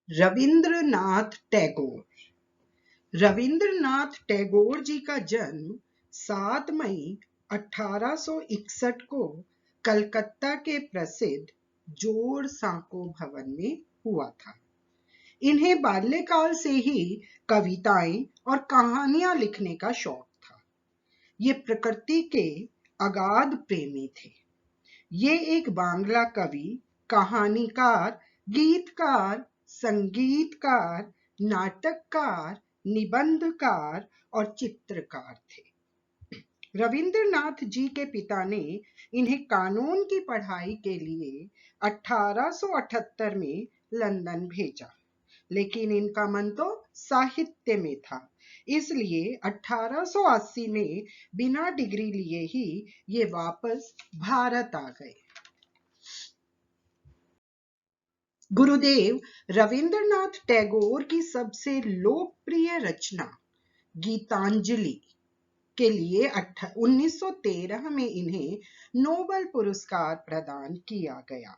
रविंद्रनाथ टैगोर। रविंद्रनाथ टैगोर जी का जन्म 7 मई 1861 को कलकत्ता के प्रसिद्ध जोड़ सांको भवन में हुआ था। इन्हें बाल्यकाल से ही कविताएं और कहानियां लिखने का शौक था। ये प्रकृति के अगाध प्रेमी थे। ये एक बांग्ला कवि, कहानीकार, गीतकार, संगीतकार, नाटककार, निबंधकार और चित्रकार थे। रविंद्रनाथ जी के पिता ने इन्हें कानून की पढ़ाई के लिए 1878 में लंदन भेजा, लेकिन इनका मन तो साहित्य में था, इसलिए 1880 में बिना डिग्री लिए ही ये वापस भारत आ गए। गुरुदेव रविंद्रनाथ टैगोर की सबसे लोकप्रिय रचना गीतांजलि के लिए 1913 में इन्हें नोबेल पुरस्कार प्रदान किया गया।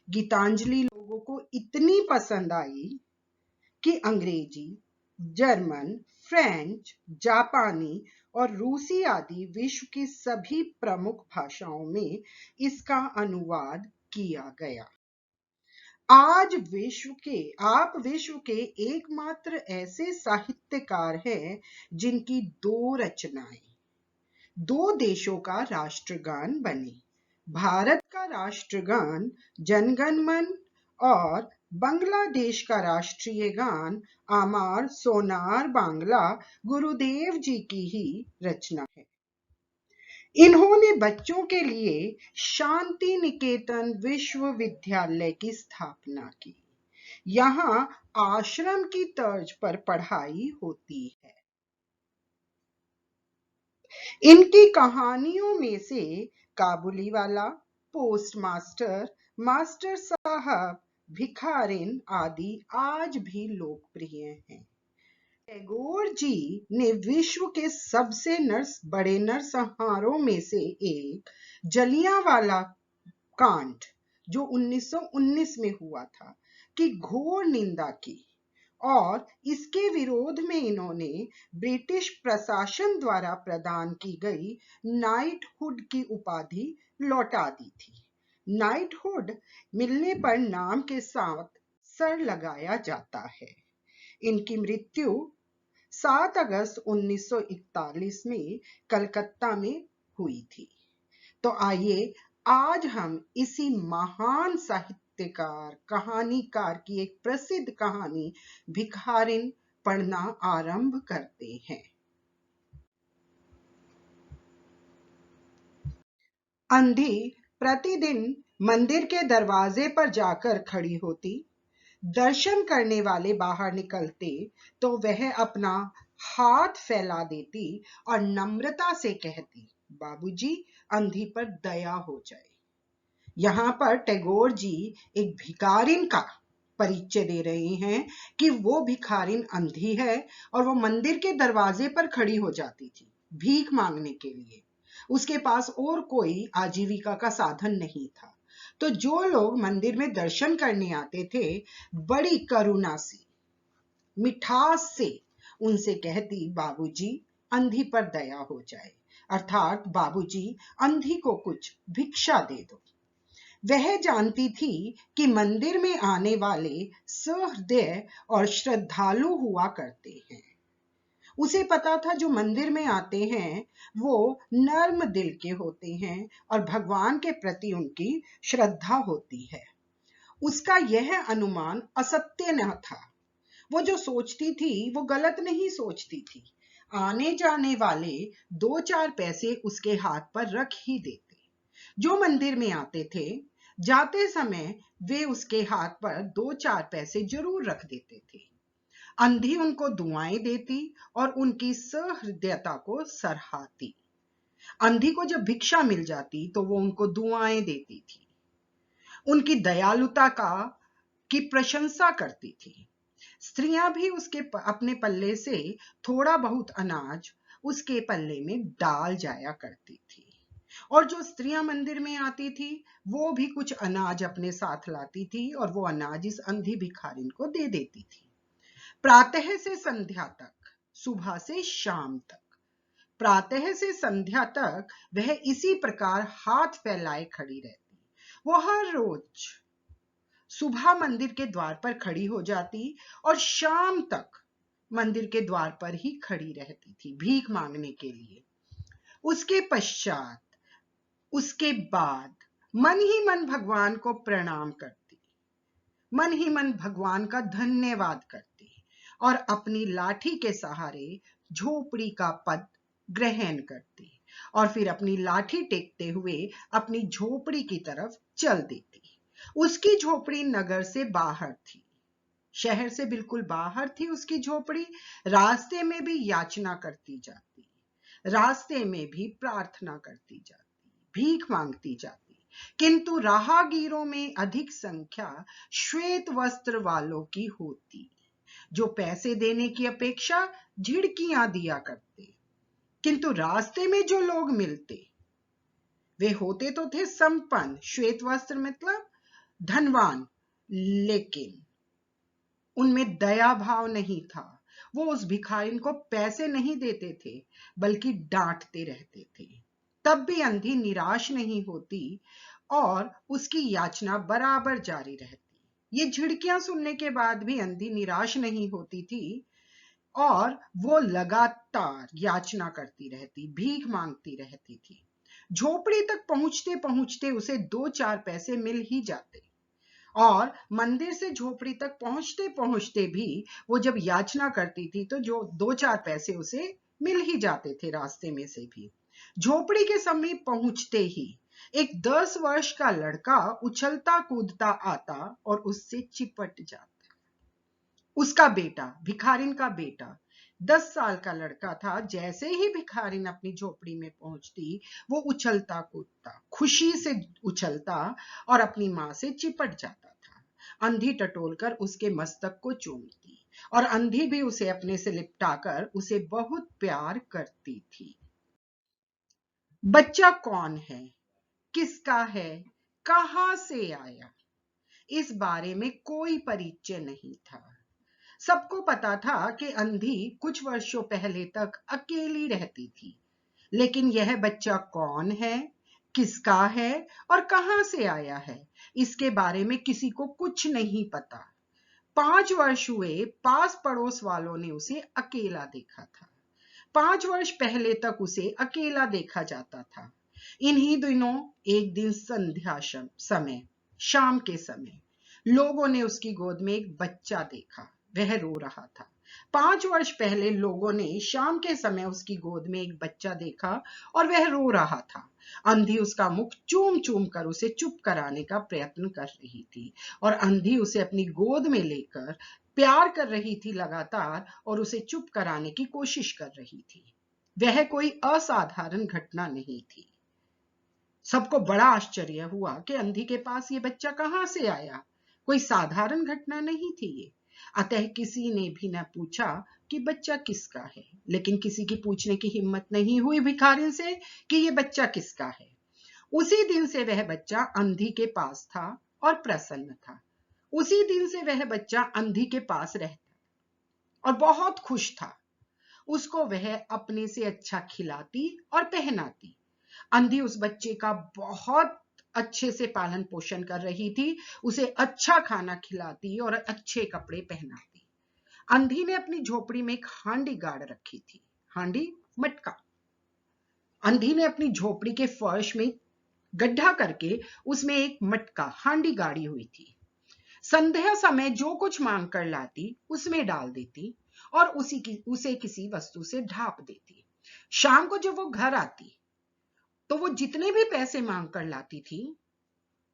गीतांजलि लोगों को इतनी पसंद आई कि अंग्रेजी, जर्मन, फ्रेंच, जापानी और रूसी आदि विश्व की सभी प्रमुख भाषाओं में इसका अनुवाद किया गया। आज आप विश्व के एकमात्र ऐसे साहित्यकार हैं जिनकी 2 रचनाएं 2 देशों का राष्ट्रगान बनी। भारत का राष्ट्रगान जनगण मन और बांग्लादेश का राष्ट्रीय गान आमार सोनार बांग्ला गुरुदेव जी की ही रचना है। इन्होंने बच्चों के लिए शांति निकेतन विश्वविद्यालय की स्थापना की। यहाँ आश्रम की तर्ज पर पढ़ाई होती है। इनकी कहानियों में से काबुलीवाला, पोस्टमास्टर, मास्टर साहब, भिखारिन आदि आज भी लोकप्रिय हैं। टैगोर जी ने विश्व के सबसे बड़े नरसंहारों में से एक जलियांवाला कांड, जो 1919 में हुआ था, की घोर निंदा की और इसके विरोध में इन्होंने ब्रिटिश प्रशासन द्वारा प्रदान की गई नाइटहुड की उपाधि लौटा दी थी। नाइटहुड मिलने पर नाम के साथ सर लगाया जाता है। इनकी मृत्यु 7 अगस्त 1941 में कलकत्ता में हुई थी। तो आइए आज हम इसी महान साहित्यकार, कहानीकार की एक प्रसिद्ध कहानी भिखारिन पढ़ना आरंभ करते हैं। अंधी प्रतिदिन मंदिर के दरवाजे पर जाकर खड़ी होती। दर्शन करने वाले बाहर निकलते तो वह अपना हाथ फैला देती और नम्रता से कहती, बाबूजी, अंधी पर दया हो जाए। यहाँ पर टैगोर जी एक भिखारिन का परिचय दे रहे हैं कि वो भिखारिन अंधी है और वो मंदिर के दरवाजे पर खड़ी हो जाती थी भीख मांगने के लिए। उसके पास और कोई आजीविका का साधन नहीं था। तो जो लोग मंदिर में दर्शन करने आते थे, बड़ी करुणा से, मिठास से उनसे कहती, बाबूजी, अंधी पर दया हो जाए, अर्थात बाबूजी, अंधी को कुछ भिक्षा दे दो। वह जानती थी कि मंदिर में आने वाले सहृदय और श्रद्धालु हुआ करते हैं। उसे पता था जो मंदिर में आते हैं वो नर्म दिल के होते हैं और भगवान के प्रति उनकी श्रद्धा होती है। उसका यह अनुमान असत्य न था। वो जो सोचती थी वो गलत नहीं सोचती थी। आने जाने वाले 2-4 पैसे उसके हाथ पर रख ही देते। जो मंदिर में आते थे, जाते समय वे उसके हाथ पर 2-4 पैसे जरूर रख देते थे। अंधी उनको दुआएं देती और उनकी सहृदयता को सराहती। अंधी को जब भिक्षा मिल जाती तो वो उनको दुआएं देती थी, उनकी दयालुता की प्रशंसा करती थी। स्त्रियां भी उसके अपने पल्ले से थोड़ा बहुत अनाज उसके पल्ले में डाल जाया करती थी। और जो स्त्रियां मंदिर में आती थी वो भी कुछ अनाज अपने साथ लाती थी और वो अनाज इस अंधी भिखारिन को दे देती थी। प्रातः से संध्या तक, सुबह से शाम तक, प्रातः से संध्या तक वह इसी प्रकार हाथ फैलाए खड़ी रहती। वो हर रोज सुबह मंदिर के द्वार पर खड़ी हो जाती और शाम तक मंदिर के द्वार पर ही खड़ी रहती थी भीख मांगने के लिए। उसके पश्चात, उसके बाद मन ही मन भगवान को प्रणाम करती, मन ही मन भगवान का धन्यवाद करती और अपनी लाठी के सहारे झोपड़ी का पद ग्रहण करती और फिर अपनी लाठी टेकते हुए अपनी झोपड़ी की तरफ चल देती। उसकी झोपड़ी नगर से बाहर थी, शहर से बिल्कुल बाहर थी उसकी झोपड़ी। रास्ते में भी याचना करती जाती, रास्ते में भी प्रार्थना करती जाती, भीख मांगती जाती, किंतु राहगीरों में अधिक संख्या श्वेत वस्त्र वालों की होती, जो पैसे देने की अपेक्षा झिड़कियां दिया करते। किंतु रास्ते में जो लोग मिलते वे होते तो थे संपन्न, श्वेत वस्त्र मतलब धनवान, लेकिन उनमें दया भाव नहीं था। वो उस भिखारिन को पैसे नहीं देते थे बल्कि डांटते रहते थे। तब भी अंधी निराश नहीं होती और उसकी याचना बराबर जारी रहती। ये झिड़कियां सुनने के बाद भी अंधी निराश नहीं होती थी और वो लगातार याचना करती रहती, भीख मांगती रहती थी। झोपड़ी तक पहुंचते पहुंचते उसे 2-4 पैसे मिल ही जाते और मंदिर से झोपड़ी तक पहुंचते पहुंचते भी वो जब याचना करती थी तो जो 2-4 पैसे उसे मिल ही जाते थे रास्ते में से भी। झोपड़ी के समीप पहुंचते ही एक 10 वर्ष का लड़का उछलता कूदता आता और उससे चिपट जाता। उसका बेटा, भिखारिन का बेटा 10 साल का लड़का था। जैसे ही भिखारिन अपनी झोपड़ी में पहुंचती वो उछलता कूदता, खुशी से उछलता और अपनी मां से चिपट जाता था। अंधी टटोलकर उसके मस्तक को चूमती और अंधी भी उसे अपने से लिपटाकर उसे बहुत प्यार करती थी। बच्चा कौन है, किसका है, कहां से आया, इस बारे में कोई परिचय नहीं था। सबको पता था कि अंधी कुछ वर्षों पहले तक अकेली रहती थी, लेकिन यह बच्चा कौन है, किसका है और कहां से आया है, इसके बारे में किसी को कुछ नहीं पता। 5 वर्ष हुए पास पड़ोस वालों ने उसे अकेला देखा था। 5 वर्ष पहले तक उसे अकेला देखा जाता था। इन्हीं दिनों एक दिन संध्या समय, शाम के समय, लोगों ने उसकी गोद में एक बच्चा देखा। वह रो रहा था। 5 वर्ष पहले लोगों ने शाम के समय उसकी गोद में एक बच्चा देखा और वह रो रहा था। अंधी उसका मुख चूम चूम कर उसे चुप कराने का प्रयत्न कर रही थी और अंधी उसे अपनी गोद में लेकर प्यार कर रही थी लगातार और उसे चुप कराने की कोशिश कर रही थी। वह कोई असाधारण घटना नहीं थी। सबको बड़ा आश्चर्य हुआ कि अंधी के पास ये बच्चा कहां से आया। कोई साधारण घटना नहीं थी ये। अतः किसी ने भी न पूछा कि बच्चा किसका है, लेकिन किसी की पूछने की हिम्मत नहीं हुई भिखारिन से कि ये बच्चा किसका है। उसी दिन से वह बच्चा अंधी के पास था और प्रसन्न था। उसी दिन से वह बच्चा अंधी के पास रहता और बहुत खुश था। उसको वह अपने से अच्छा खिलाती और पहनाती। अंधी उस बच्चे का बहुत अच्छे से पालन पोषण कर रही थी, उसे अच्छा खाना खिलाती और अच्छे कपड़े पहनाती। अंधी ने अपनी झोपड़ी में एक हांडी गाड़ रखी थी, हांडी मटका। अंधी ने अपनी झोपड़ी के फर्श में गड्ढा करके उसमें एक मटका, हांडी गाड़ी हुई थी। संध्या समय जो कुछ मांग कर लाती उसमें डाल देती और उसे किसी वस्तु से ढांप देती। शाम को जब वो घर आती तो वो जितने भी पैसे मांग कर लाती थी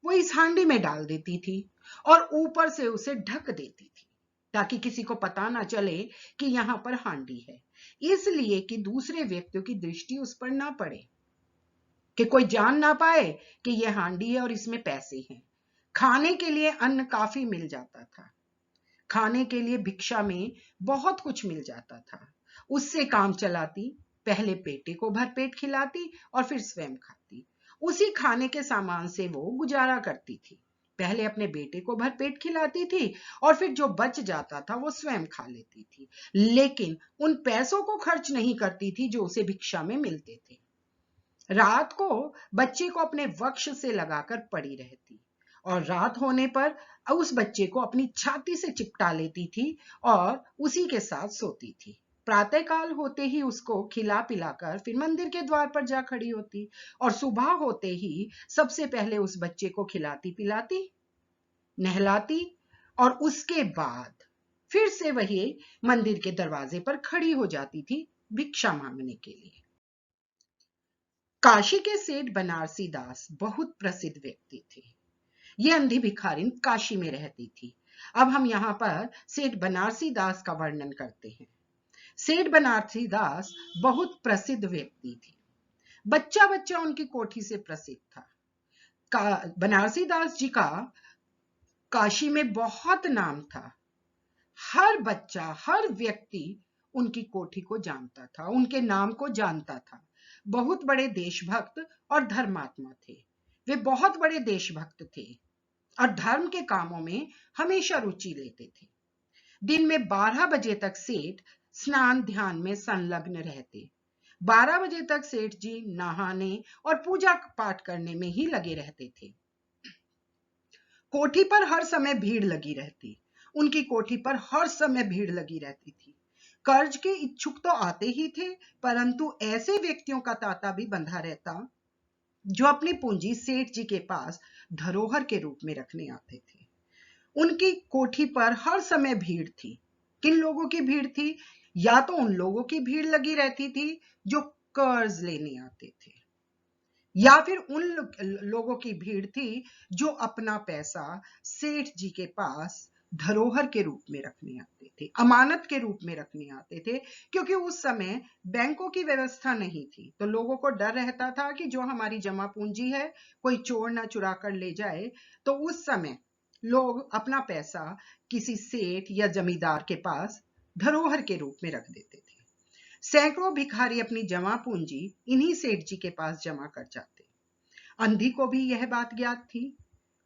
वो इस हांडी में डाल देती थी और ऊपर से उसे ढक देती थी ताकि किसी को पता ना चले कि यहां पर हांडी है, इसलिए कि दूसरे व्यक्तियों की दृष्टि उस पर ना पड़े, कि कोई जान ना पाए कि यह हांडी है और इसमें पैसे हैं। खाने के लिए अन्न काफी मिल जाता था, खाने के लिए भिक्षा में बहुत कुछ मिल जाता था। उससे काम चलाती, पहले बेटे को भरपेट खिलाती और फिर स्वयं खाती। उसी खाने के सामान से वो गुजारा करती थी। पहले अपने बेटे को भरपेट खिलाती थी और फिर जो बच जाता था वो स्वयं खा लेती थी, लेकिन उन पैसों को खर्च नहीं करती थी जो उसे भिक्षा में मिलते थे। रात को बच्चे को अपने वक्ष से लगाकर पड़ी रहती और रात होने पर उस बच्चे को अपनी छाती से चिपटा लेती थी और उसी के साथ सोती थी। प्रातःकाल होते ही उसको खिला पिलाकर फिर मंदिर के द्वार पर जा खड़ी होती और सुबह होते ही सबसे पहले उस बच्चे को खिलाती पिलाती, नहलाती और उसके बाद फिर से वही मंदिर के दरवाजे पर खड़ी हो जाती थी भिक्षा मांगने के लिए। काशी के सेठ बनारसी दास बहुत प्रसिद्ध व्यक्ति थे। ये अंधी भिखारिन काशी में रहती थी। अब हम यहाँ पर सेठ बनारसी दास का वर्णन करते हैं। सेठ बनारसी दास बहुत प्रसिद्ध व्यक्ति थे। बच्चा बच्चा उनकी कोठी से प्रसिद्ध था। बनारसी दास जी का काशी में बहुत नाम था। हर बच्चा, हर व्यक्ति उनकी कोठी को जानता था, उनके नाम को जानता था। बहुत बड़े देशभक्त और धर्मात्मा थे। वे बहुत बड़े देशभक्त थे और धर्म के कामों में हमेशा रुचि लेते थे। दिन में 12 बजे तक सेठ स्नान ध्यान में संलग्न रहते। 12 बजे तक सेठ जी नहाने और पूजा पाठ करने में ही लगे रहते थे। कोठी पर हर समय भीड़ लगी रहती। उनकी कोठी पर हर समय भीड़ लगी रहती थी। कर्ज के इच्छुक तो आते ही थे, परंतु ऐसे व्यक्तियों का तांता भी बंधा रहता जो अपनी पूंजी सेठ जी के पास धरोहर के रूप में रखने आते थे। उनकी कोठी पर हर समय भीड़ थी। किन लोगों की भीड़ थी? या तो उन लोगों की भीड़ लगी रहती थी जो कर्ज लेने आते थे, या फिर उन लोगों की भीड़ थी जो अपना पैसा सेठ जी के पास धरोहर के रूप में रखने आते थे, अमानत के रूप में रखने आते थे। क्योंकि उस समय बैंकों की व्यवस्था नहीं थी, तो लोगों को डर रहता था कि जो हमारी जमा पूंजी है कोई चोर ना चुरा कर ले जाए। तो उस समय लोग अपना पैसा किसी सेठ या जमींदार के पास धरोहर के रूप में रख देते थे। सैकड़ों भिखारी अपनी जमा पूंजी इन्हीं सेठ जी के पास जमा कर जाते। अंधी को भी यह बात ज्ञात थी,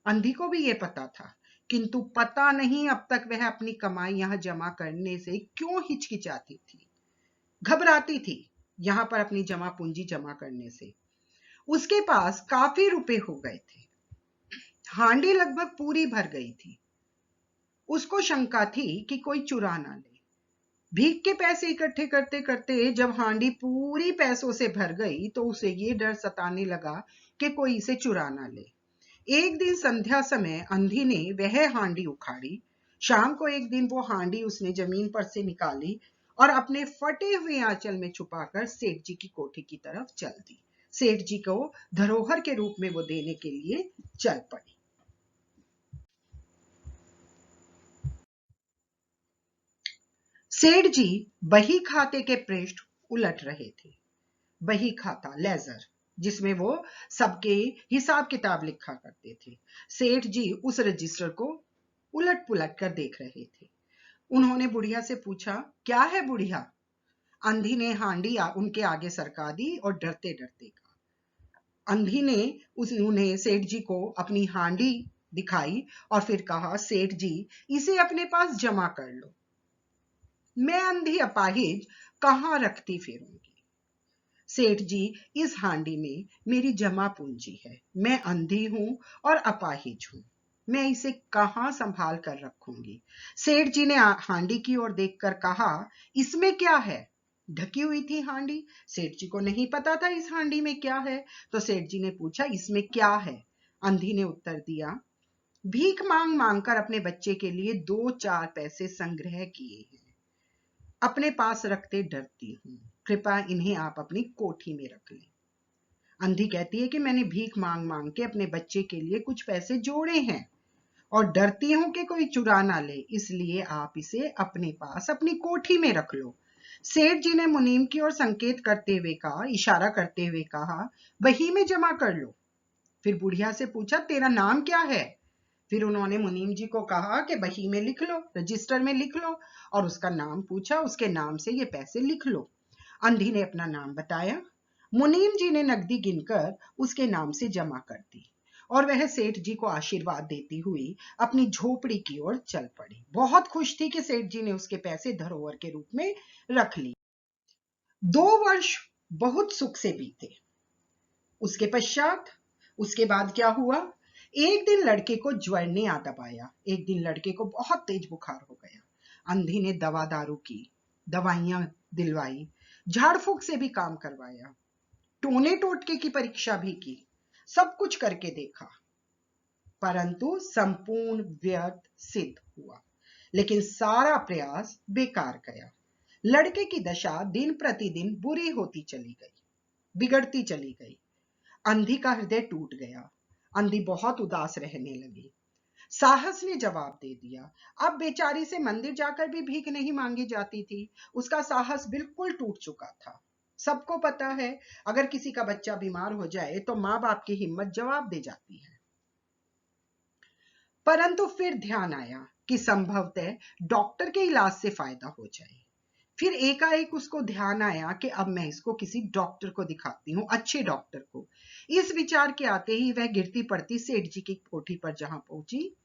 अंधी को भी यह पता था, किंतु पता नहीं अब तक वह अपनी कमाई यहां जमा करने से क्यों हिचकिचाती थी, घबराती थी यहां पर अपनी जमा पूंजी जमा करने से। उसके पास काफी रुपए हो गए थे, हांडी लगभग पूरी भर गई थी। उसको शंका थी कि कोई चुरा ना ले। भीख के पैसे इकट्ठे करते करते जब हांडी पूरी पैसों से भर गई तो उसे ये डर सताने लगा कि कोई इसे चुरा ना ले। एक दिन संध्या समय अंधी ने वह हांडी उखाड़ी। शाम को एक दिन वो हांडी उसने जमीन पर से निकाली और अपने फटे हुए आंचल में छुपाकर सेठ जी की कोठी की तरफ चल दी। सेठ जी को धरोहर के रूप में वो देने के लिए चल पड़ी। सेठ जी बही खाते के पृष्ठ उलट रहे थे। बही खाता लेजर, जिसमें वो सबके हिसाब किताब लिखा करते थे। सेठ जी उस रजिस्टर को उलट पुलट कर देख रहे थे। उन्होंने बुढ़िया से पूछा, क्या है बुढ़िया? अंधी ने हांडी उनके आगे सरका दी और डरते डरते कहा। अंधी ने उन्हें सेठ जी को अपनी हांडी दिखाई और फिर कहा, सेठ जी इसे अपने पास जमा कर लो। मैं अंधी अपाहिज कहां रखती फिरूंगी? सेठ जी इस हांडी में मेरी जमा पूंजी है। मैं अंधी हूं और अपाहिज हूं, मैं इसे कहां संभाल कर रखूंगी? सेठ जी ने हांडी की ओर देखकर कहा, इसमें क्या है? ढकी हुई थी हांडी। सेठ जी को नहीं पता था इस हांडी में क्या है, तो सेठ जी ने पूछा, इसमें क्या है? अंधी ने उत्तर दिया, भीख मांग मांग कर अपने बच्चे के लिए 2-4 पैसे संग्रह किए हैं, अपने पास रखते डरती हूं, कृपया इन्हें आप अपनी कोठी में रख लें। अंधी कहती है कि मैंने भीख मांग मांग के अपने बच्चे के लिए कुछ पैसे जोड़े हैं और डरती हूं कि कोई चुरा ना ले, इसलिए आप इसे अपने पास अपनी कोठी में रख लो। सेठ जी ने मुनीम की ओर संकेत करते हुए कहा, इशारा करते हुए कहा, बही में जमा कर लो। फिर बुढ़िया से पूछा, तेरा नाम क्या है? फिर उन्होंने मुनीम जी को कहा कि बही में लिख लो, रजिस्टर में लिख लो, और उसका नाम पूछा, उसके नाम से ये पैसे लिख लो। अंधी ने अपना नाम बताया। मुनीम जी ने नकदी गिनकर उसके नाम से जमा कर दी और वह सेठ जी को आशीर्वाद देती हुई अपनी झोपड़ी की ओर चल पड़ी। बहुत खुश थी कि सेठ जी ने उसके पैसे धरोहर के रूप में रख लिए। 2 वर्ष बहुत सुख से बीते। उसके बाद क्या हुआ? एक दिन लड़के को ज्वर ने आ दबाया। एक दिन लड़के को बहुत तेज बुखार हो गया। अंधी ने दवा दारू की, दवाइयां दिलवाई, झाड़ फूक से भी काम करवाया, टोने टोटके की परीक्षा भी की, सब कुछ करके देखा, परंतु संपूर्ण व्यर्थ सिद्ध हुआ। लेकिन सारा प्रयास बेकार गया। लड़के की दशा दिन प्रतिदिन बुरी होती चली गई, बिगड़ती चली गई। अंधी का हृदय टूट गया। अंधी बहुत उदास रहने लगी। साहस ने जवाब दे दिया। अब बेचारी से मंदिर जाकर भी भीख नहीं मांगी जाती थी। उसका साहस बिल्कुल टूट चुका था। सबको पता है, अगर किसी का बच्चा बीमार हो जाए तो माँ बाप की हिम्मत जवाब दे जाती है। परंतु फिर ध्यान आया कि संभवतः डॉक्टर के इलाज से फायदा हो जाए। फिर एकाएक उसको ध्यान आया कि अब मैं इसको किसी डॉक्टर को दिखाती हूँ, अच्छे डॉक्टर को। इस विचार के आते ही वह गिरती पड़ती सेठ जी की कोठी पर जहां पहुंची,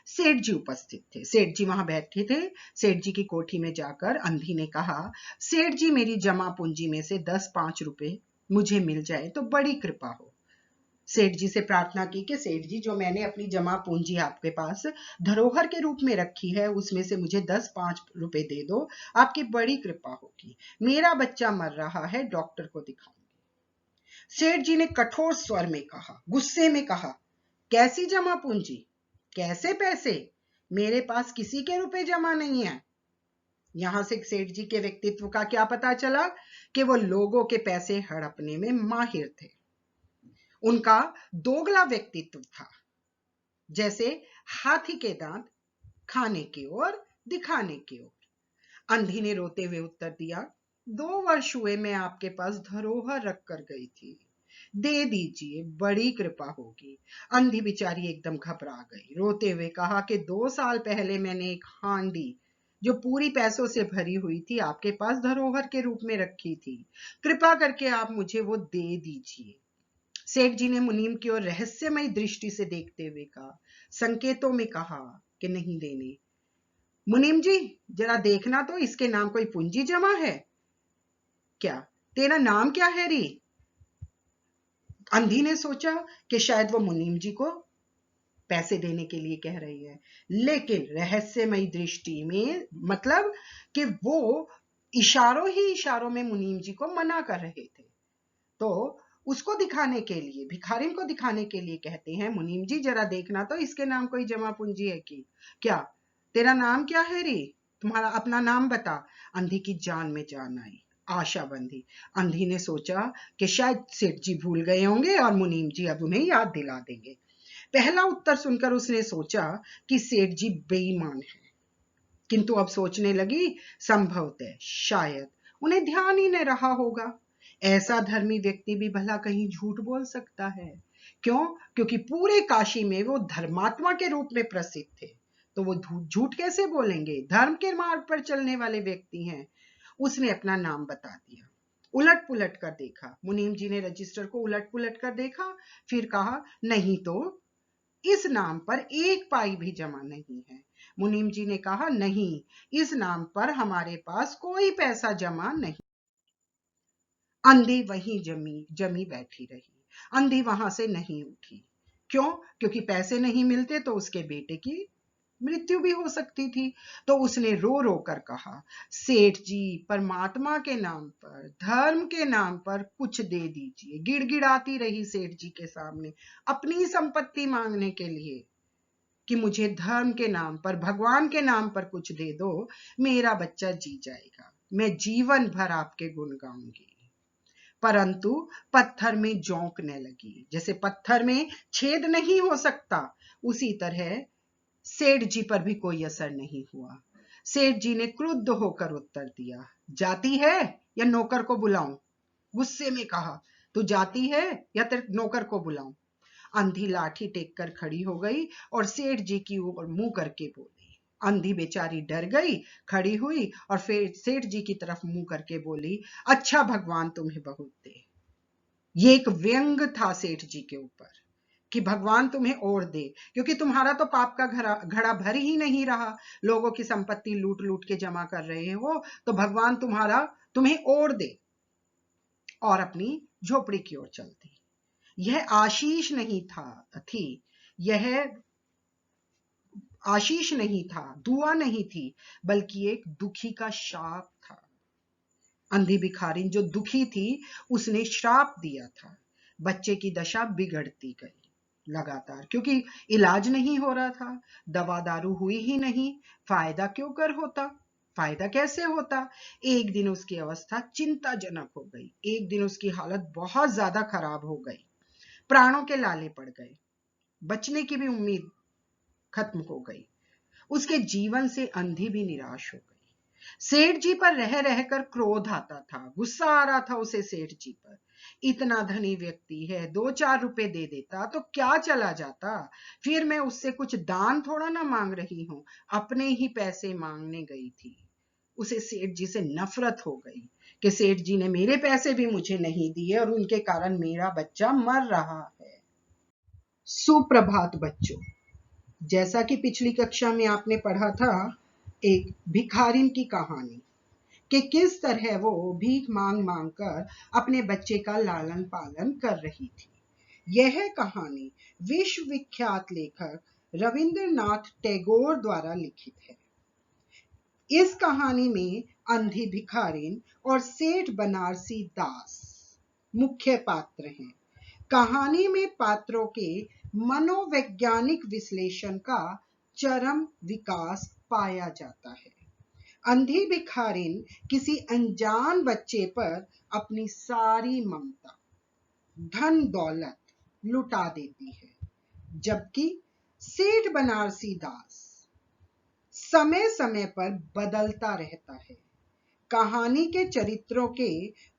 सेठ जी उपस्थित थे। सेठ जी वहां बैठे थे। सेठ जी की कोठी में जाकर अंधी ने कहा, सेठ जी, मेरी जमा पूंजी में से 10-5 रुपए मुझे मिल जाए तो बड़ी कृपा हो। सेठ जी से प्रार्थना की कि सेठ जी, जो मैंने अपनी जमा पूंजी आपके पास धरोहर के रूप में रखी है, उसमें से मुझे 10-5 रुपए दे दो, आपकी बड़ी कृपा होगी। मेरा बच्चा मर रहा है, डॉक्टर को दिखाऊंगी। सेठ जी ने कठोर स्वर में कहा, गुस्से में कहा, कैसी जमा पूंजी, कैसे पैसे? मेरे पास किसी के रुपए जमा नहीं है। यहां से सेठ जी के व्यक्तित्व का क्या पता चला कि वो लोगों के पैसे हड़पने में माहिर थे। उनका दोगला व्यक्तित्व था, जैसे हाथी के दांत, खाने की ओर, दिखाने की ओर। अंधी ने रोते हुए उत्तर दिया, 2 वर्ष हुए मैं आपके पास धरोहर रख कर गई थी, दे दीजिए, बड़ी कृपा होगी। अंधी बेचारी एकदम घबरा गई, रोते हुए कहा कि 2 साल पहले मैंने एक हांडी जो पूरी पैसों से भरी हुई थी आपके पास धरोहर के रूप में रखी थी, कृपा करके आप मुझे वो दे दीजिए। सेठ जी ने मुनीम की ओर रहस्यमयी दृष्टि से देखते हुए कहा, संकेतों में कहा कि नहीं देने। मुनीम जी, जरा देखना तो, इसके नाम कोई पूंजी जमा है क्या? तेरा नाम क्या है री? अंधी ने सोचा कि शायद वो मुनीम जी को पैसे देने के लिए कह रही है, लेकिन रहस्यमयी दृष्टि में मतलब कि वो इशारों ही इशारों में मुनीम जी को मना कर रहे थे। तो उसको दिखाने के लिए, भिखारिन को दिखाने के लिए कहते हैं, मुनीम जी जरा देखना तो, इसके नाम कोई जमा पूंजी है कि क्या? तेरा नाम क्या है रे? तुम्हारा अपना नाम बता। अंधी की जान में जान आई, आशा बंधी। अंधी ने सोचा कि शायद सेठ जी भूल गए होंगे और मुनीम जी अब उन्हें याद दिला देंगे। पहला उत्तर सुनकर उसने सोचा कि सेठ जी बेईमान है, किंतु अब सोचने लगी, संभवतः शायद उन्हें ध्यान ही न रहा होगा। ऐसा धर्मी व्यक्ति भी भला कहीं झूठ बोल सकता है? क्यों? क्योंकि पूरे काशी में वो धर्मात्मा के रूप में प्रसिद्ध थे, तो वो झूठ कैसे बोलेंगे? धर्म के मार्ग पर चलने वाले व्यक्ति हैं। उसने अपना नाम बता दिया। उलट पुलट कर देखा, मुनीम जी ने रजिस्टर को उलट पुलट कर देखा, फिर कहा, नहीं तो इस नाम पर 1 पाई भी जमा नहीं है। मुनीम जी ने कहा, नहीं, इस नाम पर हमारे पास कोई पैसा जमा नहीं। अंधी वहीं जमी बैठी रही। अंधी वहां से नहीं उठी। क्यों? क्योंकि पैसे नहीं मिलते तो उसके बेटे की मृत्यु भी हो सकती थी। तो उसने रो रो कर कहा, सेठ जी, परमात्मा के नाम पर, धर्म के नाम पर कुछ दे दीजिए। गिड़गिड़ाती रही सेठ जी के सामने अपनी संपत्ति मांगने के लिए कि मुझे धर्म के नाम पर, भगवान के नाम पर कुछ दे दो, मेरा बच्चा जी जाएगा, मैं जीवन भर आपके गुण गाऊंगी। परंतु पत्थर में झोंकने लगी। जैसे पत्थर में छेद नहीं हो सकता, उसी तरह सेठ जी पर भी कोई असर नहीं हुआ। सेठ जी ने क्रुद्ध होकर उत्तर दिया, जाती है या नौकर को बुलाऊं? गुस्से में कहा, तू जाती है या तेरे नौकर को बुलाऊं? अंधी लाठी टेक कर खड़ी हो गई और सेठ जी की ओर मुंह करके बोली। अंधी बेचारी डर गई, खड़ी हुई और फिर सेठ जी की तरफ मुंह करके बोली, अच्छा भगवान तुम्हें बहुत दे। ये एक व्यंग था सेठ जी के ऊपर कि भगवान तुम्हें और दे, क्योंकि तुम्हारा तो पाप का घड़ा भर ही नहीं रहा, लोगों की संपत्ति लूट लूट के जमा कर रहे हो, तो भगवान तुम्हें और दे। और अपनी झोपड़ी की ओर चलती। यह आशीष नहीं थी, यह आशीष नहीं था, दुआ नहीं थी, बल्कि एक दुखी का श्राप था। अंधी भिखारिन जो दुखी थी, उसने श्राप दिया था। बच्चे की दशा बिगड़ती गई लगातार, क्योंकि इलाज नहीं हो रहा था, दवा दारू हुई ही नहीं। फायदा क्यों कर होता, फायदा कैसे होता। एक दिन उसकी अवस्था चिंताजनक हो गई, एक दिन उसकी हालत बहुत ज्यादा खराब हो गई, प्राणों के लाले पड़ गए, बचने की भी उम्मीद खत्म हो गई। उसके जीवन से अंधी भी निराश हो गई। सेठ जी पर रह रहकर क्रोध आता था, गुस्सा आ रहा था उसे सेठ जी पर। इतना धनी व्यक्ति है, 2-4 रुपए दे देता तो क्या चला जाता, फिर मैं उससे कुछ दान थोड़ा ना मांग रही हूं, अपने ही पैसे मांगने गई थी। उसे सेठ जी से नफरत हो गई कि सेठ जी ने मेरे पैसे भी मुझे नहीं दिए और उनके कारण मेरा बच्चा मर रहा है। सुप्रभात बच्चों, जैसा कि पिछली कक्षा में आपने पढ़ा था एक भिखारिन की कहानी कि किस तरह वो भीख मांग मांग कर अपने बच्चे का लालन पालन कर रही थी। यह कहानी विश्व विख्यात लेखक रविंद्रनाथ टैगोर द्वारा लिखित है। इस कहानी में अंधी भिखारिन और सेठ बनारसी दास मुख्य पात्र हैं। कहानी में पात्रों के मनोवैज्ञानिक विश्लेषण का चरम विकास पाया जाता है। अंधी भिखारिन किसी अनजान बच्चे पर अपनी सारी ममता, धन दौलत लुटा देती है, जबकि सेठ बनारसी दास समय समय पर बदलता रहता है। कहानी के चरित्रों के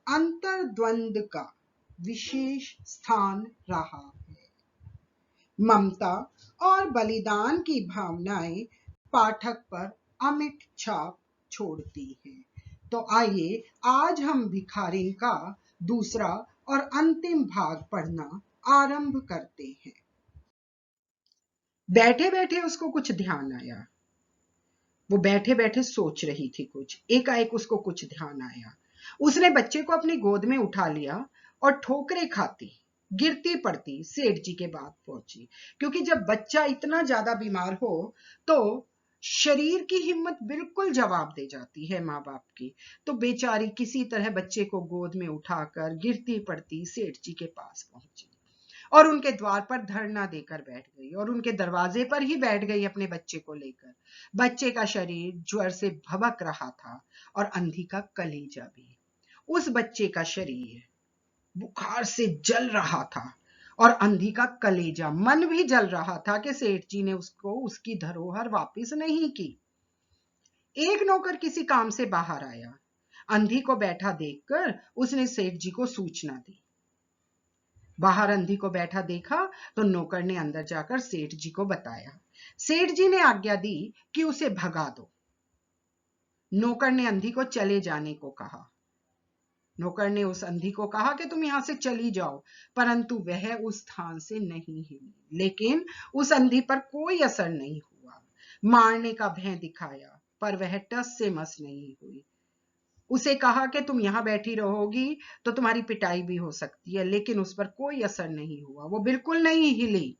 अंतर्द्वंद का विशेष स्थान रहा है। ममता और बलिदान की भावनाएं पाठक पर अमिट छाप छोड़ती हैं। तो आइए आज हम भिखारिन का दूसरा और अंतिम भाग पढ़ना आरंभ करते हैं। बैठे बैठे उसको कुछ ध्यान आया। वो बैठे बैठे सोच रही थी कुछ, एकाएक उसको कुछ ध्यान आया। उसने बच्चे को अपनी गोद में उठा लिया और ठोकरे खाती, गिरती पड़ती सेठ जी के पास पहुंची, क्योंकि जब बच्चा इतना ज्यादा बीमार हो तो शरीर की हिम्मत बिल्कुल जवाब दे जाती है माँ बाप की। तो बेचारी किसी तरह बच्चे को गोद में उठाकर गिरती पड़ती सेठ जी के पास पहुंची और उनके द्वार पर धरना देकर बैठ गई और उनके दरवाजे पर ही बैठ गई अपने बच्चे को लेकर। बच्चे का शरीर ज्वर से भभक रहा था और अंधी का कलेजा भी। उस बच्चे का शरीर बुखार से जल रहा था और अंधी का कलेजा, मन भी जल रहा था कि सेठ जी ने उसको उसकी धरोहर वापस नहीं की। एक नौकर किसी काम से बाहर आया। अंधी को बैठा देखकर उसने सेठ जी को सूचना दी। बाहर अंधी को बैठा देखा तो नौकर ने अंदर जाकर सेठ जी को बताया। सेठ जी ने आज्ञा दी कि उसे भगा दो। नौकर ने अंधी को चले जाने को कहा। नौकर ने उस अंधी को कहा कि तुम यहां से चली जाओ, परंतु वह उस स्थान से नहीं हिली। लेकिन उस अंधी पर कोई असर नहीं हुआ। मारने का भय दिखाया, पर वह टस से मस नहीं हुई। उसे कहा कि तुम यहां बैठी रहोगी तो तुम्हारी पिटाई भी हो सकती है, लेकिन उस पर कोई असर नहीं हुआ, वो बिल्कुल नहीं हिली।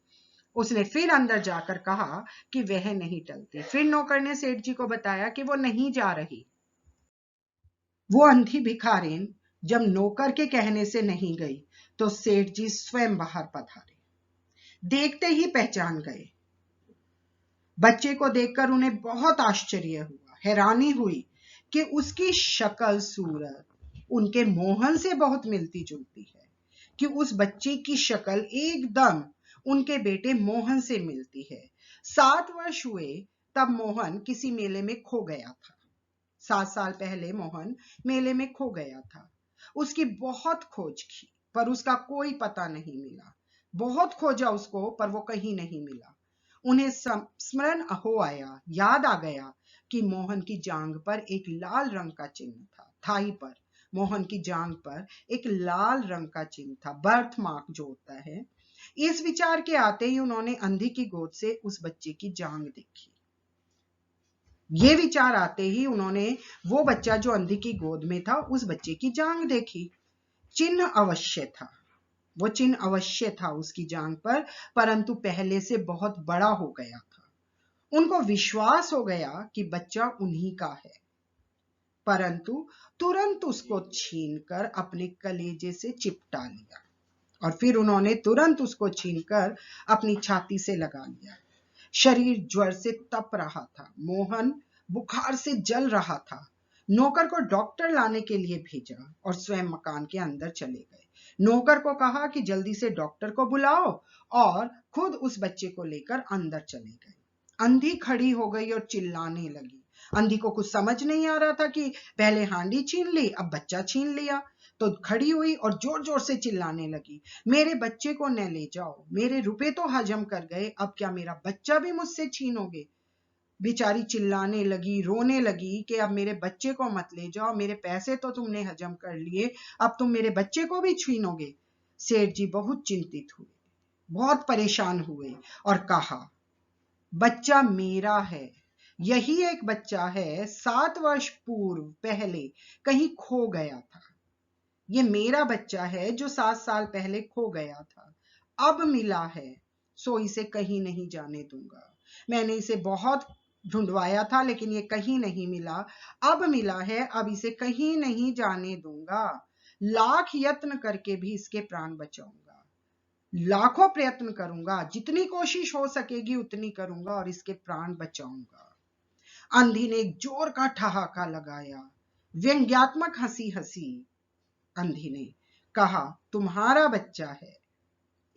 उसने फिर अंदर जाकर कहा कि वह नहीं टलती। फिर नौकर ने सेठ जी को बताया कि वो नहीं जा रही। वो अंधी भिखारिन जब नौकर के कहने से नहीं गई तो सेठ जी स्वयं बाहर पधारे। देखते ही पहचान गए। बच्चे को देखकर उन्हें बहुत आश्चर्य हुआ, हैरानी हुई कि उसकी शक्ल सूरत उनके मोहन से बहुत मिलती जुलती है, कि उस बच्चे की शक्ल एकदम उनके बेटे मोहन से मिलती है। 7 वर्ष हुए तब मोहन किसी मेले में खो गया था। 7 साल पहले मोहन मेले में खो गया था। उसकी बहुत खोज की पर उसका कोई पता नहीं मिला। बहुत खोजा उसको पर वो कहीं नहीं मिला। उन्हें स्मरण हो आया, याद आ गया कि मोहन की जांघ पर एक लाल रंग का चिन्ह था, थाई पर, मोहन की जांघ पर एक लाल रंग का चिन्ह था, बर्थ मार्क जो होता है। इस विचार के आते ही उन्होंने अंधी की गोद से उस बच्चे की जांघ देखी। ये विचार आते ही उन्होंने वो बच्चा जो अंधी की गोद में था, उस बच्चे की जांघ देखी। चिन्ह अवश्य था, वो चिन्ह अवश्य था उसकी जांघ पर, परंतु पहले से बहुत बड़ा हो गया था। उनको विश्वास हो गया कि बच्चा उन्हीं का है, परंतु तुरंत उसको छीनकर अपने कलेजे से चिपटा लिया और फिर उन्होंने तुरंत उसको छीनकर अपनी छाती से लगा लिया। शरीर ज्वर से तप रहा था, मोहन बुखार से जल रहा था। नौकर को डॉक्टर लाने के लिए भेजा और स्वयं मकान के अंदर चले गए। नौकर को कहा कि जल्दी से डॉक्टर को बुलाओ और खुद उस बच्चे को लेकर अंदर चले गए। अंधी खड़ी हो गई और चिल्लाने लगी। अंधी को कुछ समझ नहीं आ रहा था कि पहले हांडी छीन ली, अब बच्चा छीन लिया। तो खड़ी हुई और जोर जोर से चिल्लाने लगी, मेरे बच्चे को न ले जाओ, मेरे रुपए तो हजम कर गए, अब क्या मेरा बच्चा भी मुझसे छीनोगे। बेचारी चिल्लाने लगी, रोने लगी कि अब मेरे बच्चे को मत ले जाओ, मेरे पैसे तो तुमने हजम कर लिए, अब तुम मेरे बच्चे को भी छीनोगे। सेठ जी बहुत चिंतित हुए, बहुत परेशान हुए और कहा, बच्चा मेरा है, यही एक बच्चा है, 7 वर्ष पूर्व पहले कहीं खो गया था। ये मेरा बच्चा है जो 7 साल पहले खो गया था, अब मिला है, सो इसे कहीं नहीं जाने दूंगा। मैंने इसे बहुत ढूंढवाया था लेकिन ये कहीं नहीं मिला, अब मिला है, अब इसे कहीं नहीं जाने दूंगा। लाख यत्न करके भी इसके प्राण बचाऊंगा, लाखों प्रयत्न करूंगा, जितनी कोशिश हो सकेगी उतनी करूंगा और इसके प्राण बचाऊंगा। अंधी ने एक जोर का ठहाका लगाया, व्यंग्यात्मक हंसी हंसी। अंधी ने कहा, तुम्हारा बच्चा है,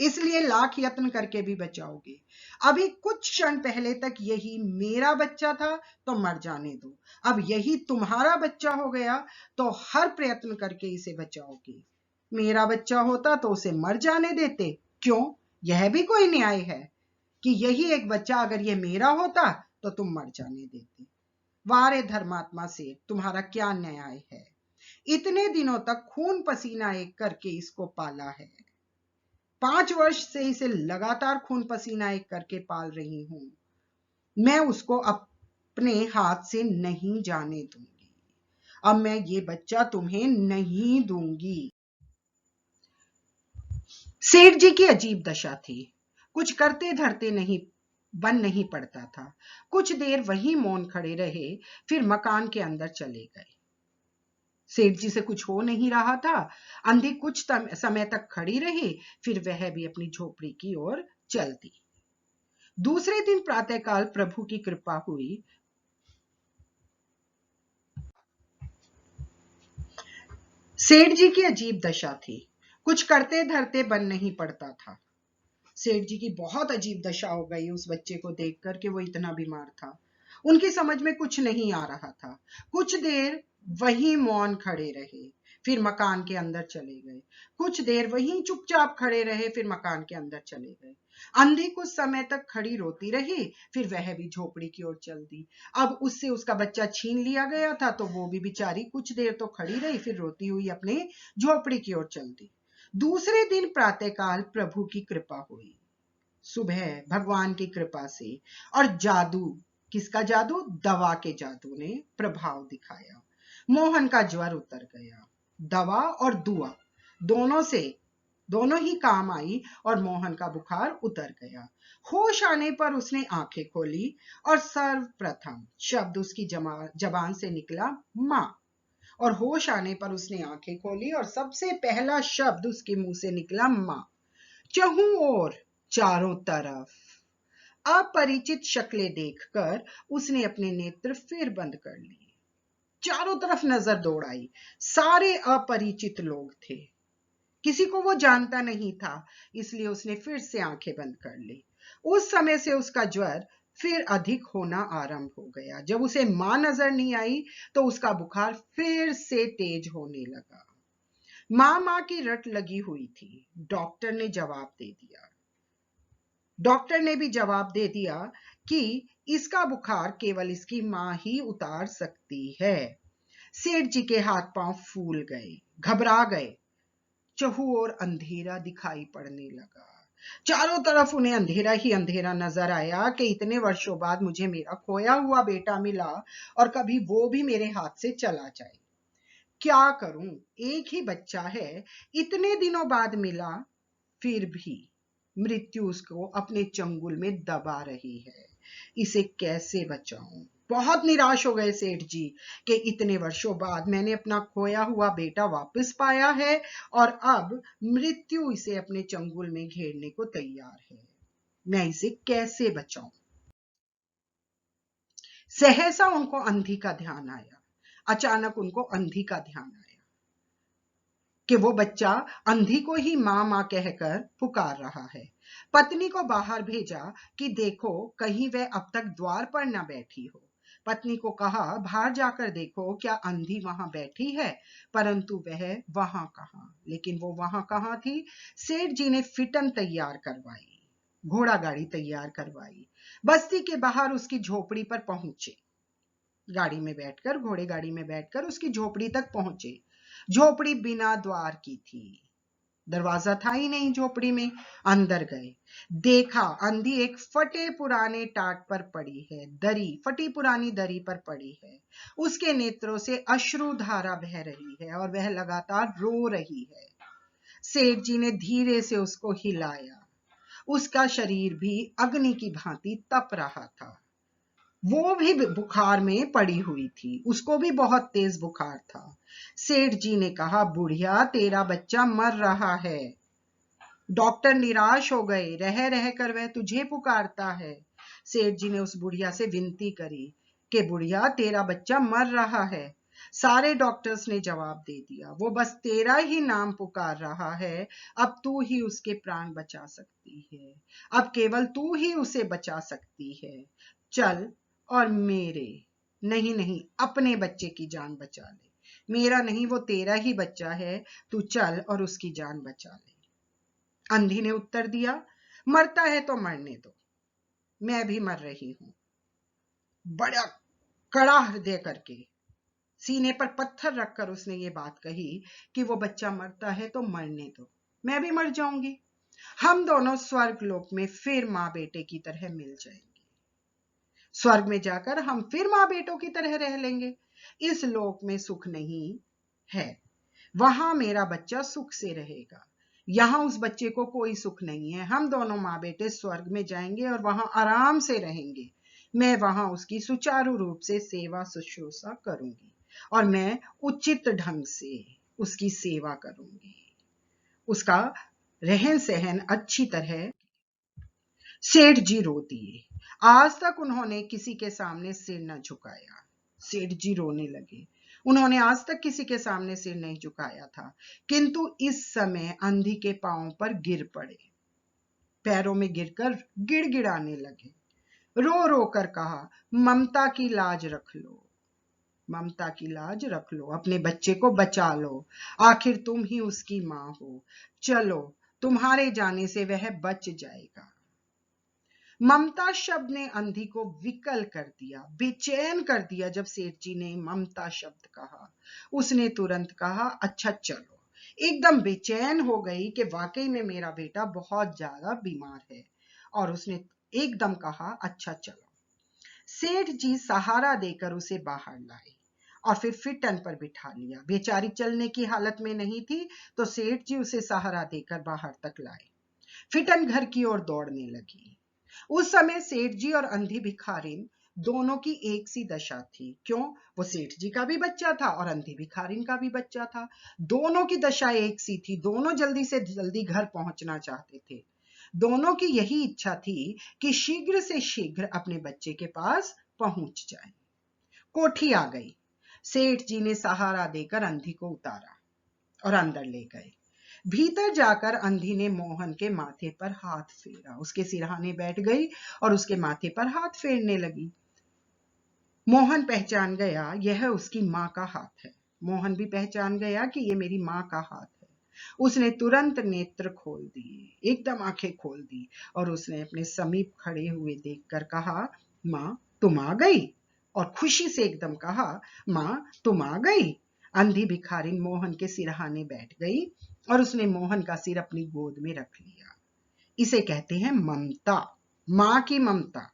इसलिए लाख यत्न करके भी बचाओगे। अभी कुछ क्षण पहले तक यही मेरा बच्चा था, तो मर जाने दो। अब यही तुम्हारा बच्चा हो गया, तो हर प्रयत्न करके इसे बचाओगे। मेरा बच्चा होता तो उसे मर जाने देते, क्यों? यह भी कोई न्याय है कि यही एक बच्चा अगर यह मेरा होता तो तुम मर जाने देते। वारे धर्मात्मा से तुम्हारा क्या न्याय है? इतने दिनों तक खून पसीना एक करके इसको पाला है, 5 वर्ष से इसे लगातार खून पसीना एक करके पाल रही हूं, मैं उसको अपने हाथ से नहीं जाने दूंगी। अब मैं ये बच्चा तुम्हें नहीं दूंगी। सेठ जी की अजीब दशा थी, कुछ करते धरते नहीं बन नहीं पड़ता था। कुछ देर वहीं मौन खड़े रहे, फिर मकान के अंदर चले गए। सेठ जी से कुछ हो नहीं रहा था। अंधी कुछ समय तक खड़ी रही, फिर वह भी अपनी झोपड़ी की ओर चल दी। दूसरे दिन प्रातःकाल प्रभु की कृपा हुई। सेठ जी की अजीब दशा थी, कुछ करते धरते बन नहीं पड़ता था। सेठ जी की बहुत अजीब दशा हो गई उस बच्चे को देखकर कि वो इतना बीमार था। उनकी समझ में कुछ नहीं आ रहा था। कुछ देर वहीं मौन खड़े रहे, फिर मकान के अंदर चले गए। कुछ देर वहीं चुपचाप खड़े रहे, फिर मकान के अंदर चले गए। अंधी कुछ समय तक खड़ी रोती रही, फिर वह भी झोपड़ी की ओर चल दी। अब उससे उसका बच्चा छीन लिया गया था, तो वो भी बेचारी कुछ देर तो खड़ी रही, फिर रोती हुई अपने झोपड़ी की ओर चल दी। दूसरे दिन प्रातःकाल प्रभु की कृपा हुई, सुबह भगवान की कृपा से, और जादू, किसका जादू? दवा के जादू ने प्रभाव दिखाया। मोहन का ज्वर उतर गया। दवा और दुआ दोनों ही काम आई और मोहन का बुखार उतर गया। होश आने पर उसने आंखें खोली और सर्वप्रथम शब्द उसकी जबान से निकला, मां। और होश आने पर उसने आंखें खोली और सबसे पहला शब्द उसके मुंह से निकला, मां। चहुं ओर, चारों तरफ अपरिचित शक्लें देखकर उसने अपने नेत्र फिर बंद कर लिए। चारों तरफ नजर दौड़ाई, सारे अपरिचित लोग थे, किसी को वो जानता नहीं था, इसलिए उसने फिर से आंखें बंद कर ली। उस समय से उसका ज्वर फिर अधिक होना आरंभ हो गया। जब उसे मां नजर नहीं आई तो उसका बुखार फिर से तेज होने लगा। मां मां की रट लगी हुई थी। डॉक्टर ने भी जवाब दे दिया कि इसका बुखार केवल इसकी मां ही उतार सकती है। सेठ जी के हाथ पांव फूल गए, घबरा गए। चहु और अंधेरा दिखाई पड़ने लगा। चारों तरफ उन्हें अंधेरा ही अंधेरा नजर आया कि इतने वर्षों बाद मुझे मेरा खोया हुआ बेटा मिला और कभी वो भी मेरे हाथ से चला जाए। क्या करूं? एक ही बच्चा है, इतने दिनों बाद मिला, फिर भी मृत्यु उसको अपने चंगुल में दबा रही है। इसे कैसे बचाऊं? बहुत निराश हो गए सेठ जी कि इतने वर्षों बाद मैंने अपना खोया हुआ बेटा वापस पाया है और अब मृत्यु इसे अपने चंगुल में घेरने को तैयार है। मैं इसे कैसे बचाऊं? सहसा उनको अंधी का ध्यान आया। अचानक उनको अंधी का ध्यान आया कि वो बच्चा अंधी को ही मां मां कहकर पुकार रहा है। पत्नी को बाहर भेजा कि देखो कहीं वह अब तक द्वार पर न बैठी हो। पत्नी को कहा बाहर जाकर देखो क्या अंधी वहां बैठी है, परंतु वह वहां कहां। लेकिन वो वहां कहां थी? सेठ जी ने फिटन तैयार करवाई, घोड़ा गाड़ी तैयार करवाई, बस्ती के बाहर उसकी झोपड़ी पर पहुंचे। गाड़ी में बैठकर, घोड़े गाड़ी में बैठकर उसकी झोपड़ी तक पहुंचे। झोपड़ी बिना द्वार की थी, दरवाजा था ही नहीं झोपड़ी में। अंदर गए, देखा अंधी एक फटे पुराने टाट पर पड़ी है, दरी, फटी पुरानी दरी पर पड़ी है। उसके नेत्रों से अश्रु धारा बह रही है और वह लगातार रो रही है। सेठ जी ने धीरे से उसको हिलाया। उसका शरीर भी अग्नि की भांति तप रहा था। वो भी बुखार में पड़ी हुई थी, उसको भी बहुत तेज बुखार था। सेठ जी ने कहा बुढ़िया तेरा बच्चा मर रहा है। डॉक्टर निराश हो गए, रह रह कर वह तुझे पुकारता है। सेठ जी ने उस बुढ़िया से विनती करी कि बुढ़िया तेरा बच्चा मर रहा है। सारे डॉक्टर्स ने जवाब दे दिया वो बस तेरा ही नाम पुकार रहा है। अब तू ही उसके प्राण बचा सकती है, अब केवल तू ही उसे बचा सकती है। चल और मेरे नहीं नहीं अपने बच्चे की जान बचा ले। मेरा नहीं, वो तेरा ही बच्चा है, तू चल और उसकी जान बचा ले। अंधी ने उत्तर दिया मरता है तो मरने दो, मैं भी मर रही हूं। बड़ा कड़ा हृदय करके सीने पर पत्थर रखकर उसने ये बात कही कि वो बच्चा मरता है तो मरने दो, मैं भी मर जाऊंगी। हम दोनों स्वर्ग लोक में फिर मां बेटे की तरह मिल जाएंगे। स्वर्ग में जाकर हम फिर मां बेटों की तरह रह लेंगे। इस लोक में सुख नहीं है, वहां मेरा बच्चा सुख से रहेगा। यहां उस बच्चे को कोई सुख नहीं है। हम दोनों माँ बेटे स्वर्ग में जाएंगे और वहां आराम से रहेंगे। मैं वहां उसकी सुचारू रूप से सेवा शुश्रूषा करूंगी और मैं उचित ढंग से उसकी सेवा करूंगी, उसका रहन सहन अच्छी तरह। सेठ जी रो दिए। आज तक उन्होंने किसी के सामने सिर न झुकाया। सेठ जी रोने लगे। उन्होंने आज तक किसी के सामने सिर नहीं झुकाया था, किंतु इस समय अंधी के पांव पर गिर पड़े, पैरों में गिरकर गिड़गिड़ाने लगे। रो रो कर कहा ममता की लाज रख लो, ममता की लाज रख लो, अपने बच्चे को बचा लो, आखिर तुम ही उसकी मां हो। चलो तुम्हारे जाने से वह बच जाएगा। ममता शब्द ने अंधी को विकल कर दिया, बेचैन कर दिया। जब सेठ जी ने ममता शब्द कहा उसने तुरंत कहा अच्छा चलो। एकदम बेचैन हो गई कि वाकई में मेरा बेटा बहुत ज्यादा बीमार है और उसने एकदम कहा अच्छा चलो। सेठ जी सहारा देकर उसे बाहर लाए और फिर फिटन पर बिठा लिया। बेचारी चलने की हालत में नहीं थी तो सेठ जी उसे सहारा देकर बाहर तक लाए। फिटन घर की ओर दौड़ने लगी। उस समय सेठ जी और अंधी भिखारिन दोनों की एक सी दशा थी। क्यों? वो सेठ जी का भी बच्चा था और अंधी भिखारिन का भी बच्चा था। दोनों की दशा एक सी थी, दोनों जल्दी से जल्दी घर पहुंचना चाहते थे। दोनों की यही इच्छा थी कि शीघ्र से शीघ्र अपने बच्चे के पास पहुंच जाए। कोठी आ गई। सेठ जी ने सहारा देकर अंधी को उतारा और अंदर ले गए। भीतर जाकर अंधी ने मोहन के माथे पर हाथ फेरा, उसके सिरहाने बैठ गई और उसके माथे पर हाथ फेरने लगी। मोहन पहचान गया यह उसकी मां का हाथ है। मोहन भी पहचान गया कि यह मेरी मां का हाथ है। उसने तुरंत नेत्र खोल दिए, एकदम आंखें खोल दी और उसने अपने समीप खड़े हुए देखकर कहा मां तुम आ गई। और खुशी से एकदम कहा, मां तुम आ गई। अंधी भिखारिन मोहन के सिरहाने बैठ गई और उसने मोहन का सिर अपनी गोद में रख लिया। इसे कहते हैं ममता, मां की ममता।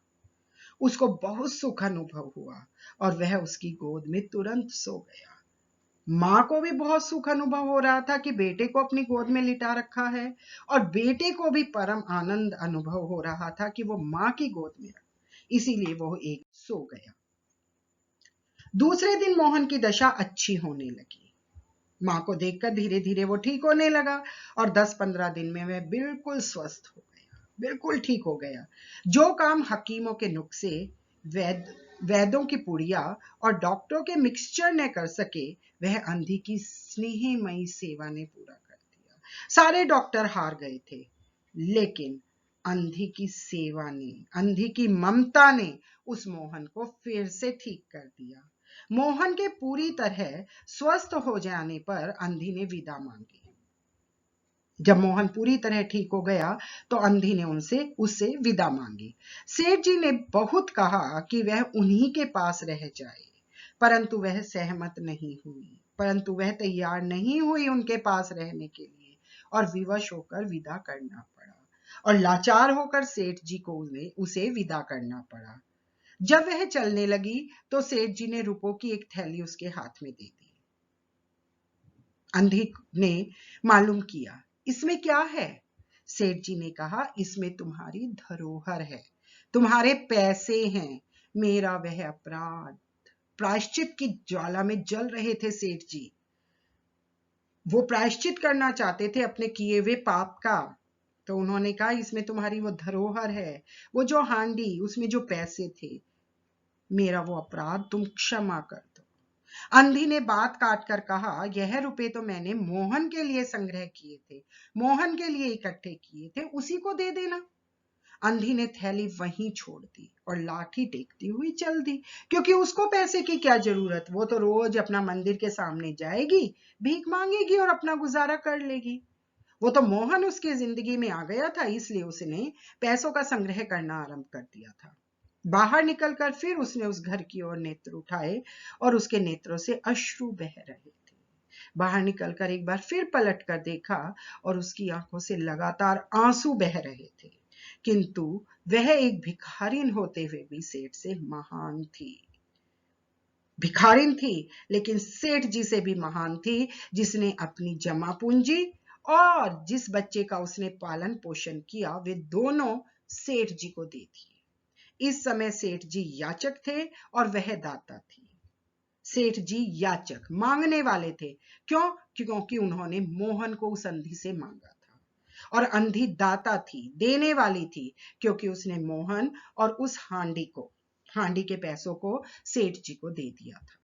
उसको बहुत सुख अनुभव हुआ और वह उसकी गोद में तुरंत सो गया। मां को भी बहुत सुख अनुभव हो रहा था कि बेटे को अपनी गोद में लिटा रखा है, और बेटे को भी परम आनंद अनुभव हो रहा था कि वो मां की गोद में रखा, इसीलिए वो एक सो गया। दूसरे दिन मोहन की दशा अच्छी होने लगी। मां को देखकर धीरे धीरे वो ठीक होने लगा और 10-15 दिन में वह बिल्कुल स्वस्थ हो गया, बिल्कुल ठीक हो गया। जो काम हकीमों के नुस्खे, वैद्यों की पुड़िया और डॉक्टरों के मिक्सचर ने कर सके, वह अंधी की स्नेहमयी सेवा ने पूरा कर दिया। सारे डॉक्टर हार गए थे, लेकिन अंधी की सेवा ने, अंधी की ममता ने उस मोहन को फिर से ठीक कर दिया। मोहन के पूरी तरह स्वस्थ हो जाने पर अंधी ने विदा मांगी। जब मोहन पूरी तरह ठीक हो गया तो अंधी ने उससे विदा मांगी। सेठ जी ने बहुत कहा कि वह उन्हीं के पास रह जाए, परंतु वह सहमत नहीं हुई, परंतु वह तैयार नहीं हुई उनके पास रहने के लिए और विवश होकर विदा करना पड़ा, और लाचार होकर सेठ जी को उसे विदा करना पड़ा। जब वह चलने लगी तो सेठ जी ने रुपयों की एक थैली उसके हाथ में दे दी। अंधी ने मालूम किया, इसमें क्या है? सेठ जी ने कहा, इसमें तुम्हारी धरोहर है, तुम्हारे पैसे हैं, मेरा वह अपराध। प्रायश्चित की ज्वाला में जल रहे थे सेठ जी। वो प्रायश्चित करना चाहते थे अपने किए हुए पाप का। तो उन्होंने कहा, इसमें तुम्हारी वो धरोहर है, वो जो हांडी, उसमें जो पैसे थे, मेरा वो अपराध तुम क्षमा कर दो। अंधी ने बात काट कर कहा, यह रुपए तो मैंने मोहन के लिए संग्रह किए थे, मोहन के लिए इकट्ठे किए थे, उसी को दे देना। अंधी ने थैली वहीं छोड़ दी और लाठी टेकती हुई चल दी, क्योंकि उसको पैसे की क्या जरूरत, वो तो रोज अपना मंदिर के सामने जाएगी, भीख मांगेगी और अपना गुजारा कर लेगी। वो तो मोहन उसकी जिंदगी में आ गया था, इसलिए उसने पैसों का संग्रह करना आरंभ कर दिया था। बाहर निकलकर फिर उसने उस घर की ओर नेत्र उठाए और उसके नेत्रों से अश्रु बह रहे थे। बाहर निकलकर एक बार फिर पलट कर देखा और उसकी आंखों से लगातार आंसू बह रहे थे, किंतु वह एक भिखारिन होते हुए भी सेठ से महान थी। भिखारिन थी, लेकिन सेठ जी से भी महान थी, जिसने अपनी जमा पूंजी और जिस बच्चे का उसने पालन पोषण किया, वे दोनों सेठ जी को दी थी। इस समय सेठ जी याचक थे और वह दाता थी। सेठ जी याचक, मांगने वाले थे। क्यों? क्योंकि उन्होंने मोहन को उस अंधी से मांगा था, और अंधी दाता थी, देने वाली थी, क्योंकि उसने मोहन और उस हांडी के पैसों को सेठ जी को दे दिया था।